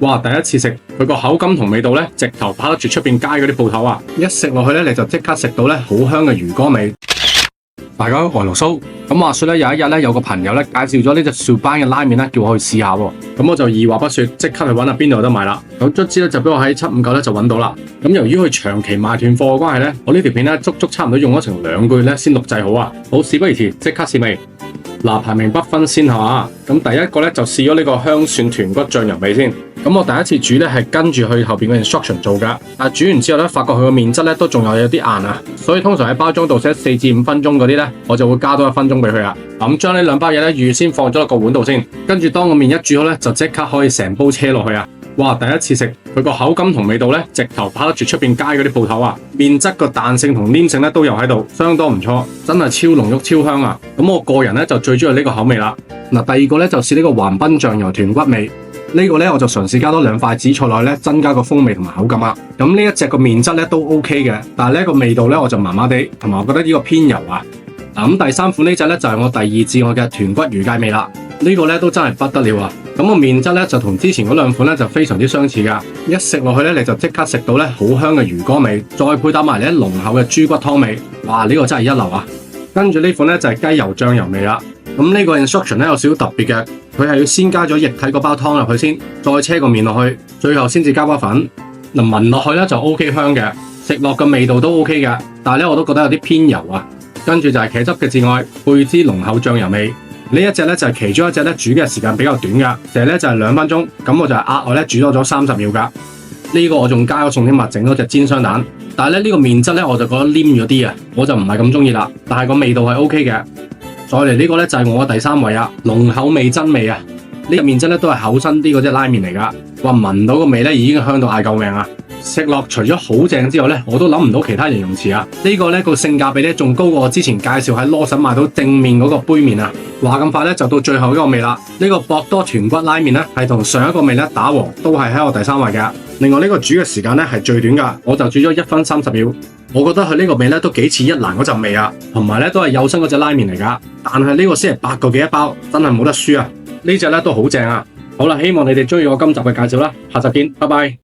哇！第一次食佢個口感同味道咧，直頭跑得住出邊街嗰啲鋪頭啊！一食落去咧，你就即刻食到咧好香嘅魚乾味。大家好，我係羅蘇。咁話說咧，有一日咧，有個朋友咧介紹咗呢隻薯班嘅拉麵咧，叫我去試下喎。咁我就二話不說，即刻去揾下邊度有得賣啦。咁卒之咧就俾我喺759咧就揾到啦。咁由於佢長期賣斷貨嘅關係咧，我呢條片咧足差唔多用咗成2個月咧先錄製好啊。好，事不宜遲，即刻試味。嗱，排名不分先後啊。咁第一個咧就試咗呢個香蒜豚骨醬油味先。咁我第一次煮咧係跟住去後邊嘅 instruction 做㗎，但係煮完之後咧，發覺佢個麵質咧都仲有啲硬啊，所以通常喺包裝度寫4至5分鐘嗰啲咧，我就會加多1分鐘俾佢啊。咁將呢2包嘢咧預先放咗落個碗度先，跟住當個麵一煮好咧，就即刻可以成煲車落去啊！哇！第一次食佢個口感同味道咧，直頭跑得住出邊街嗰啲鋪頭啊！麵質個彈性同黏性咧都有喺度，相當唔錯，真係超濃郁超香啊！咁我個人咧就最中意呢個口味啦。嗱，第二個咧就試呢個橫濱醬油豚骨味。呢個咧我就嘗試加多2塊紫菜落去咧，增加個風味同埋口感啊。咁呢一隻個麵質咧都 OK 嘅，但係呢個味道咧我就麻麻地，同埋我覺得呢個偏油啊。咁第三款呢隻咧就係我第二至愛嘅豚骨魚介味啦。呢個咧都真係不得了啊！咁個麵質咧就同之前嗰2款咧就非常之相似噶。一食落去咧你就即刻食到咧好香嘅魚乾味，再配搭埋咧濃厚嘅豬骨湯味，哇！呢個真係一流啊！跟住呢款咧就係雞油醬油味啦。咁呢個 instruction 咧有少少特別嘅，佢係要先加咗液體嗰包湯入去先，再車個麵落去，最後先至加包粉。嗱，聞落去咧就 OK 香嘅，食落嘅味道都 OK 嘅，但係咧我都覺得有啲偏油啊。跟住就係茄汁嘅至愛，配支濃厚醬油味。呢一隻咧就係其中一隻咧煮嘅時間比較短噶，成日咧就係2分鐘，咁我就係額外咧煮多咗30秒噶。呢個我仲加咗餸添，整咗隻煎雙蛋，但係咧呢個麵質咧我就覺得黏咗啲啊，我就唔係咁中意啦。但係個味道係 OK 嘅。再嚟呢個咧就係我嘅第3位啊，濃厚味噌味啊！呢個麵質咧都係厚身啲嗰隻拉麵嚟噶，哇！聞到個味咧已經香到嗌救命啊！食落除咗好正之外咧，我都諗唔到其他形容詞啊！呢個咧個性價比咧仲高過我之前介紹喺羅森買到正面嗰個杯麵啊！話咁快咧就到最後一個味啦，呢個博多豚骨拉麵咧係同上一個味咧打和，都係喺我第3位嘅。另外呢個煮嘅時間咧係最短噶，我就煮咗1分30秒。我覺得佢呢個味咧都幾似一蘭嗰陣味啊，同埋咧都係幼身嗰隻拉麵嚟噶，但係呢個先係8個幾一包，真係冇得輸啊！呢隻咧都好正啊！好啦，希望你哋中意我今集嘅介紹啦，下集見，拜拜。